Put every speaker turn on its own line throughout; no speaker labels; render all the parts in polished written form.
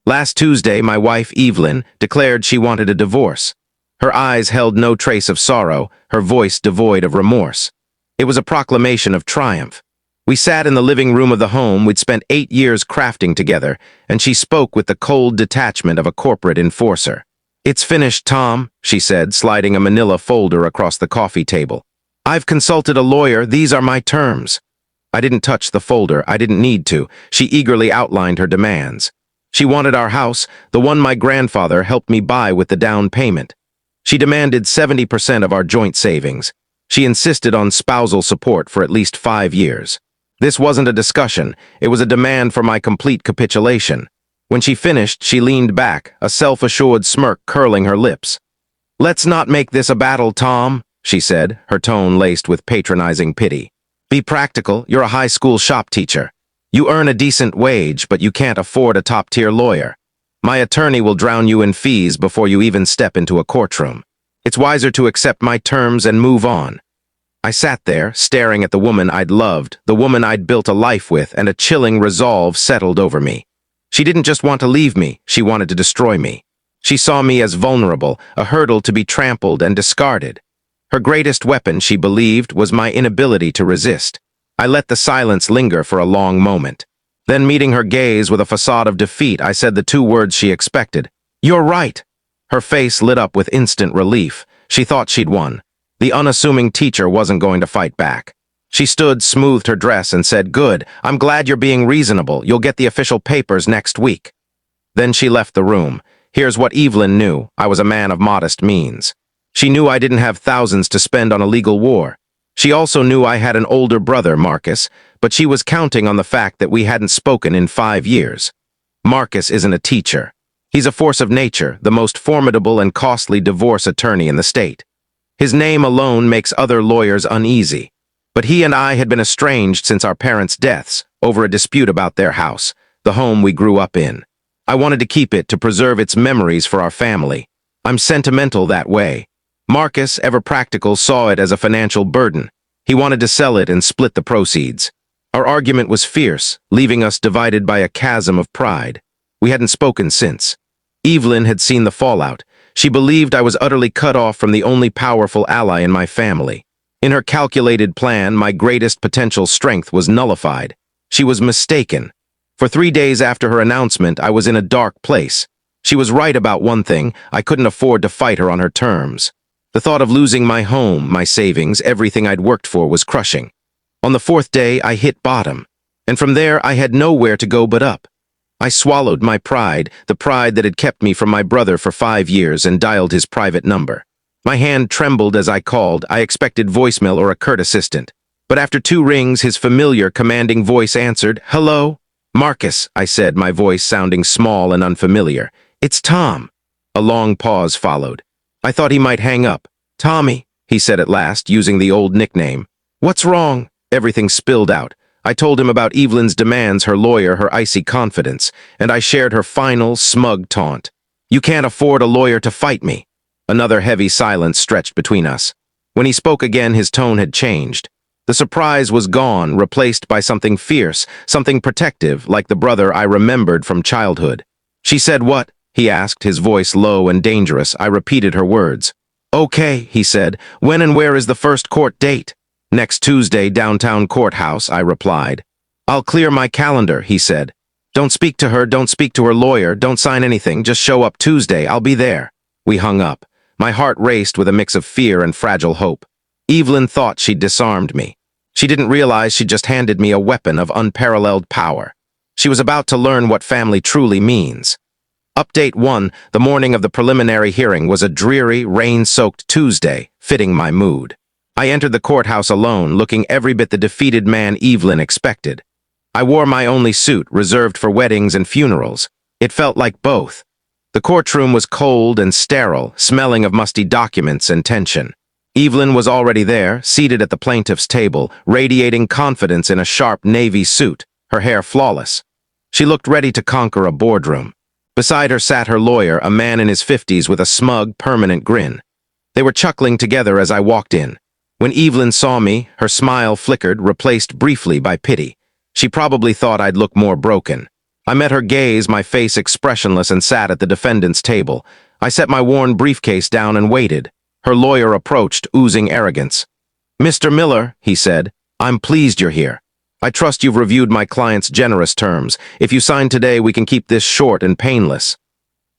Last Tuesday, my wife, Evelyn, declared she wanted a divorce. Her eyes held no trace of sorrow, her voice devoid of remorse. It was a proclamation of triumph. We sat in the living room of the home we'd spent 8 years crafting together, and she spoke with the cold detachment of a corporate enforcer. "It's finished, Tom," she said, sliding a manila folder across the coffee table. "I've consulted a lawyer. These are my terms." I didn't touch the folder. I didn't need to. She eagerly outlined her demands. She wanted our house, the one my grandfather helped me buy with the down payment. She demanded 70% of our joint savings. She insisted on spousal support for at least 5 years. This wasn't a discussion. It was a demand for my complete capitulation. When she finished, she leaned back, a self-assured smirk curling her lips. "Let's not make this a battle, Tom," she said, her tone laced with patronizing pity. "Be practical. You're a high school shop teacher. You earn a decent wage, but you can't afford a top-tier lawyer. My attorney will drown you in fees before you even step into a courtroom. It's wiser to accept my terms and move on." I sat there, staring at the woman I'd loved, the woman I'd built a life with, and a chilling resolve settled over me. She didn't just want to leave me, she wanted to destroy me. She saw me as vulnerable, a hurdle to be trampled and discarded. Her greatest weapon, she believed, was my inability to resist. I let the silence linger for a long moment. Then, meeting her gaze with a facade of defeat, I said the 2 words she expected. "You're right." Her face lit up with instant relief. She thought she'd won. The unassuming teacher wasn't going to fight back. She stood, smoothed her dress, and said, "Good, I'm glad you're being reasonable. You'll get the official papers next week." Then she left the room. Here's what Evelyn knew. I was a man of modest means. She knew I didn't have thousands to spend on a legal war. She also knew I had an older brother, Marcus, but she was counting on the fact that we hadn't spoken in 5 years. Marcus isn't a teacher. He's a force of nature, the most formidable and costly divorce attorney in the state. His name alone makes other lawyers uneasy. But he and I had been estranged since our parents' deaths, over a dispute about their house, the home we grew up in. I wanted to keep it to preserve its memories for our family. I'm sentimental that way. Marcus, ever practical, saw it as a financial burden. He wanted to sell it and split the proceeds. Our argument was fierce, leaving us divided by a chasm of pride. We hadn't spoken since. Evelyn had seen the fallout. She believed I was utterly cut off from the only powerful ally in my family. In her calculated plan, my greatest potential strength was nullified. She was mistaken. For 3 days after her announcement, I was in a dark place. She was right about one thing: I couldn't afford to fight her on her terms. The thought of losing my home, my savings, everything I'd worked for was crushing. On the 4th day, I hit bottom. And from there, I had nowhere to go but up. I swallowed my pride, the pride that had kept me from my brother for 5 years, and dialed his private number. My hand trembled as I called. I expected voicemail or a curt assistant. But after 2 rings, his familiar, commanding voice answered. "Hello?" "Marcus," I said, my voice sounding small and unfamiliar. "It's Tom." A long pause followed. I thought he might hang up. "Tommy," he said at last, using the old nickname. "What's wrong?" Everything spilled out. I told him about Evelyn's demands, her lawyer, her icy confidence, and I shared her final, smug taunt. "You can't afford a lawyer to fight me." Another heavy silence stretched between us. When he spoke again, his tone had changed. The surprise was gone, replaced by something fierce, something protective, like the brother I remembered from childhood. "She said what?" he asked, his voice low and dangerous. I repeated her words. "Okay," he said. "When and where is the first court date?" "Next Tuesday, downtown courthouse," I replied. "I'll clear my calendar," he said. "Don't speak to her, don't speak to her lawyer, don't sign anything, just show up Tuesday, I'll be there." We hung up. My heart raced with a mix of fear and fragile hope. Evelyn thought she'd disarmed me. She didn't realize she'd just handed me a weapon of unparalleled power. She was about to learn what family truly means. Update 1, the morning of the preliminary hearing was a dreary, rain-soaked Tuesday, fitting my mood. I entered the courthouse alone, looking every bit the defeated man Evelyn expected. I wore my only suit, reserved for weddings and funerals. It felt like both. The courtroom was cold and sterile, smelling of musty documents and tension. Evelyn was already there, seated at the plaintiff's table, radiating confidence in a sharp navy suit, her hair flawless. She looked ready to conquer a boardroom. Beside her sat her lawyer, a man in his 50s with a smug, permanent grin. They were chuckling together as I walked in. When Evelyn saw me, her smile flickered, replaced briefly by pity. She probably thought I'd look more broken. I met her gaze, my face expressionless, and sat at the defendant's table. I set my worn briefcase down and waited. Her lawyer approached, oozing arrogance. "Mr. Miller," he said, "I'm pleased you're here. I trust you've reviewed my client's generous terms. If you sign today, we can keep this short and painless."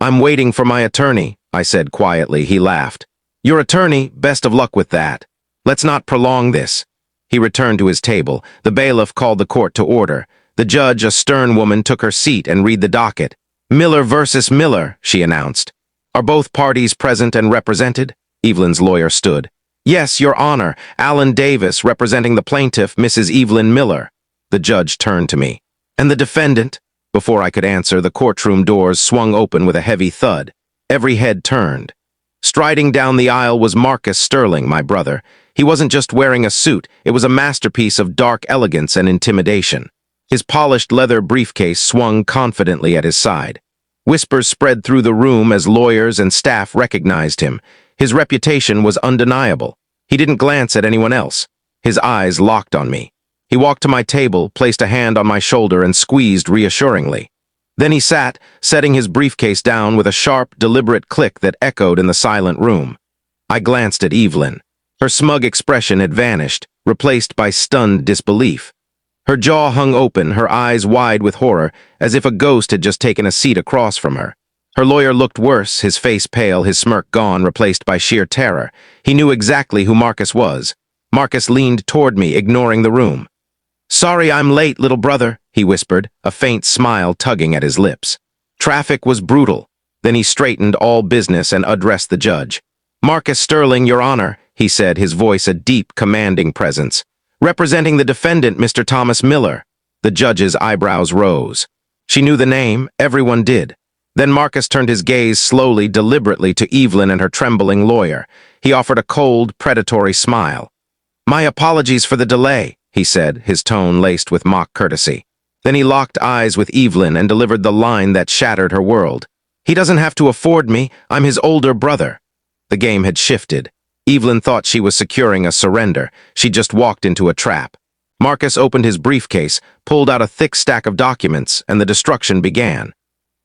"I'm waiting for my attorney," I said quietly. He laughed. "Your attorney? Best of luck with that. Let's not prolong this." He returned to his table. The bailiff called the court to order. The judge, a stern woman, took her seat and read the docket. "Miller versus Miller," she announced. "Are both parties present and represented?" Evelyn's lawyer stood. "Yes, Your Honor. Alan Davis, representing the plaintiff, Mrs. Evelyn Miller." The judge turned to me. "And the defendant?" Before I could answer, the courtroom doors swung open with a heavy thud. Every head turned. Striding down the aisle was Marcus Sterling, my brother. He wasn't just wearing a suit, it was a masterpiece of dark elegance and intimidation. His polished leather briefcase swung confidently at his side. Whispers spread through the room as lawyers and staff recognized him. His reputation was undeniable. He didn't glance at anyone else. His eyes locked on me. He walked to my table, placed a hand on my shoulder, and squeezed reassuringly. Then he sat, setting his briefcase down with a sharp, deliberate click that echoed in the silent room. I glanced at Evelyn. Her smug expression had vanished, replaced by stunned disbelief. Her jaw hung open, her eyes wide with horror, as if a ghost had just taken a seat across from her. Her lawyer looked worse, his face pale, his smirk gone, replaced by sheer terror. He knew exactly who Marcus was. Marcus leaned toward me, ignoring the room. "Sorry I'm late, little brother," he whispered, a faint smile tugging at his lips. "Traffic was brutal." Then he straightened all business and addressed the judge. "Marcus Sterling, Your Honor," he said, his voice a deep, commanding presence. "Representing the defendant, Mr. Thomas Miller." The judge's eyebrows rose. She knew the name, everyone did. Then Marcus turned his gaze slowly, deliberately to Evelyn and her trembling lawyer. He offered a cold, predatory smile. "My apologies for the delay," he said, his tone laced with mock courtesy. Then he locked eyes with Evelyn and delivered the line that shattered her world. "He doesn't have to afford me. I'm his older brother." The game had shifted. Evelyn thought she was securing a surrender. She just walked into a trap. Marcus opened his briefcase, pulled out a thick stack of documents, and the destruction began.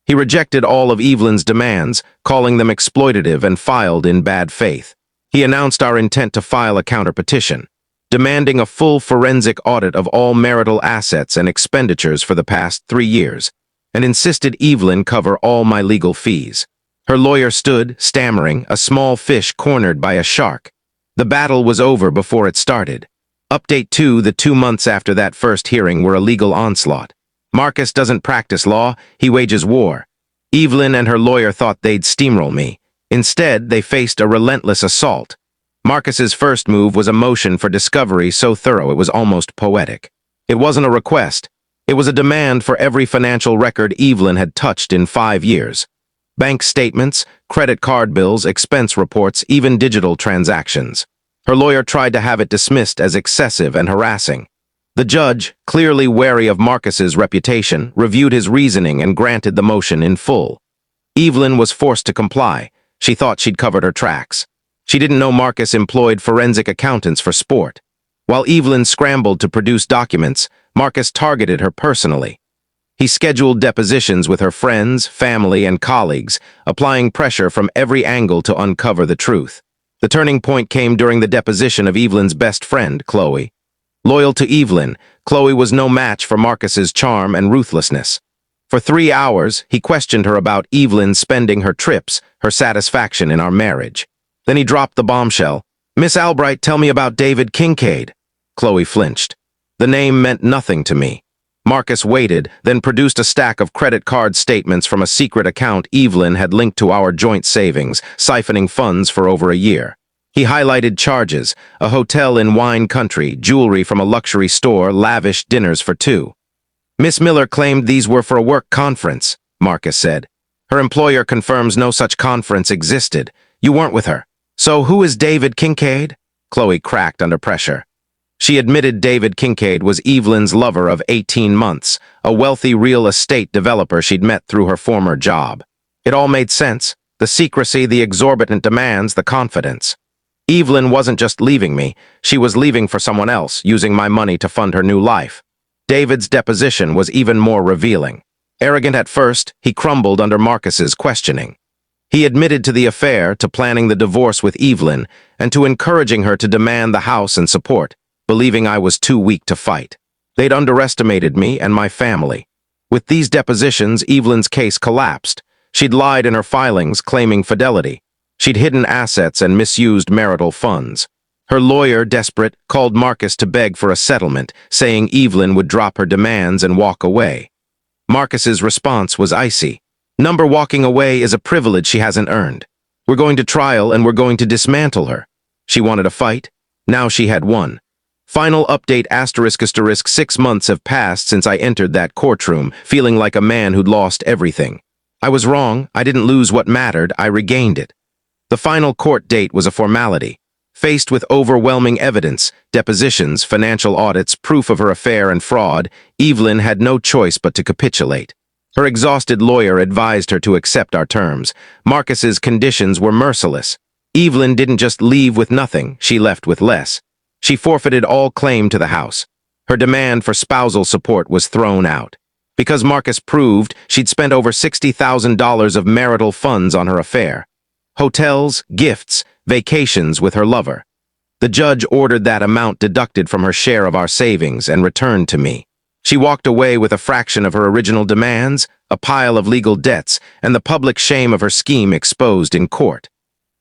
He rejected all of Evelyn's demands, calling them exploitative, and filed in bad faith. He announced our intent to file a counterpetition, demanding a full forensic audit of all marital assets and expenditures for the past 3 years, and insisted Evelyn cover all my legal fees. Her lawyer stood, stammering, a small fish cornered by a shark. The battle was over before it started. Update 2: the 2 months after that first hearing were a legal onslaught. Marcus doesn't practice law, he wages war. Evelyn and her lawyer thought they'd steamroll me. Instead, they faced a relentless assault. Marcus's first move was a motion for discovery so thorough it was almost poetic. It wasn't a request. It was a demand for every financial record Evelyn had touched in 5 years. Bank statements, credit card bills, expense reports, even digital transactions. Her lawyer tried to have it dismissed as excessive and harassing. The judge, clearly wary of Marcus's reputation, reviewed his reasoning and granted the motion in full. Evelyn was forced to comply. She thought she'd covered her tracks. She didn't know Marcus employed forensic accountants for sport. While Evelyn scrambled to produce documents, Marcus targeted her personally. He scheduled depositions with her friends, family, and colleagues, applying pressure from every angle to uncover the truth. The turning point came during the deposition of Evelyn's best friend, Chloe. Loyal to Evelyn, Chloe was no match for Marcus's charm and ruthlessness. For 3 hours, he questioned her about Evelyn spending her trips, her satisfaction in our marriage. Then he dropped the bombshell. "Miss Albright, tell me about David Kincaid." Chloe flinched. The name meant nothing to me. Marcus waited, then produced a stack of credit card statements from a secret account Evelyn had linked to our joint savings, siphoning funds for over a year. He highlighted charges: a hotel in wine country, jewelry from a luxury store, lavish dinners for 2. "Miss Miller claimed these were for a work conference," Marcus said. "Her employer confirms no such conference existed. You weren't with her. So who is David Kincaid?" Chloe cracked under pressure. She admitted David Kincaid was Evelyn's lover of 18 months, a wealthy real estate developer she'd met through her former job. It all made sense: the secrecy, the exorbitant demands, the confidence. Evelyn wasn't just leaving me, she was leaving for someone else, using my money to fund her new life. David's deposition was even more revealing. Arrogant at first, he crumbled under Marcus's questioning. He admitted to the affair, to planning the divorce with Evelyn, and to encouraging her to demand the house and support, believing I was too weak to fight. They'd underestimated me and my family. With these depositions, Evelyn's case collapsed. She'd lied in her filings, claiming fidelity. She'd hidden assets and misused marital funds. Her lawyer, desperate, called Marcus to beg for a settlement, saying Evelyn would drop her demands and walk away. Marcus's response was icy. "Number walking away is a privilege she hasn't earned. We're going to trial and we're going to dismantle her." She wanted a fight. Now she had won. Final update ***. 6 months have passed since I entered that courtroom, feeling like a man who'd lost everything. I was wrong. I didn't lose what mattered. I regained it. The final court date was a formality. Faced with overwhelming evidence, depositions, financial audits, proof of her affair and fraud, Evelyn had no choice but to capitulate. Her exhausted lawyer advised her to accept our terms. Marcus's conditions were merciless. Evelyn didn't just leave with nothing, she left with less. She forfeited all claim to the house. Her demand for spousal support was thrown out. Because Marcus proved she'd spent over $60,000 of marital funds on her affair. Hotels, gifts, vacations with her lover. The judge ordered that amount deducted from her share of our savings and returned to me. She walked away with a fraction of her original demands, a pile of legal debts, and the public shame of her scheme exposed in court.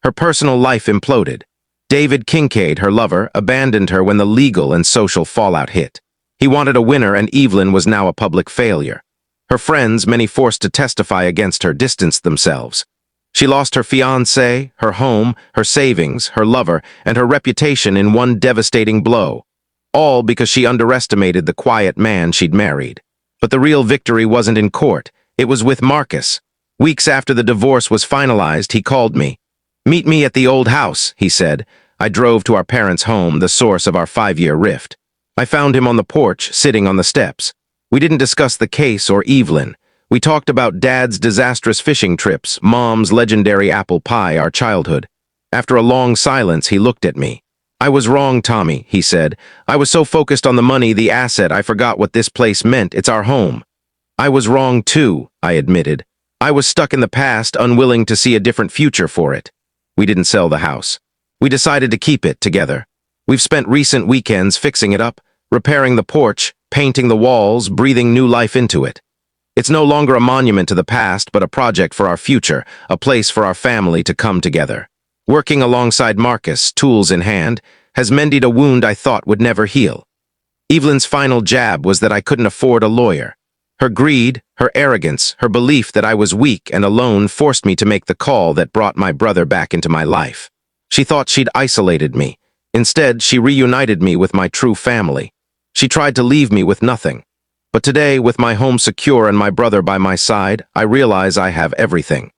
Her personal life imploded. David Kincaid, her lover, abandoned her when the legal and social fallout hit. He wanted a winner, and Evelyn was now a public failure. Her friends, many forced to testify against her, distanced themselves. She lost her fiancé, her home, her savings, her lover, and her reputation in one devastating blow. All because she underestimated the quiet man she'd married. But the real victory wasn't in court. It was with Marcus. Weeks after the divorce was finalized, he called me. "Meet me at the old house," he said. I drove to our parents' home, the source of our 5-year rift. I found him on the porch, sitting on the steps. We didn't discuss the case or Evelyn. We talked about Dad's disastrous fishing trips, Mom's legendary apple pie, our childhood. After a long silence, he looked at me. "I was wrong, Tommy," he said. "I was so focused on the money, the asset, I forgot what this place meant. It's our home." "I was wrong too," I admitted. "I was stuck in the past, unwilling to see a different future for it." We didn't sell the house. We decided to keep it together. We've spent recent weekends fixing it up, repairing the porch, painting the walls, breathing new life into it. It's no longer a monument to the past, but a project for our future, a place for our family to come together. Working alongside Marcus, tools in hand, has mended a wound I thought would never heal. Evelyn's final jab was that I couldn't afford a lawyer. Her greed, her arrogance, her belief that I was weak and alone forced me to make the call that brought my brother back into my life. She thought she'd isolated me. Instead, she reunited me with my true family. She tried to leave me with nothing. But today, with my home secure and my brother by my side, I realize I have everything.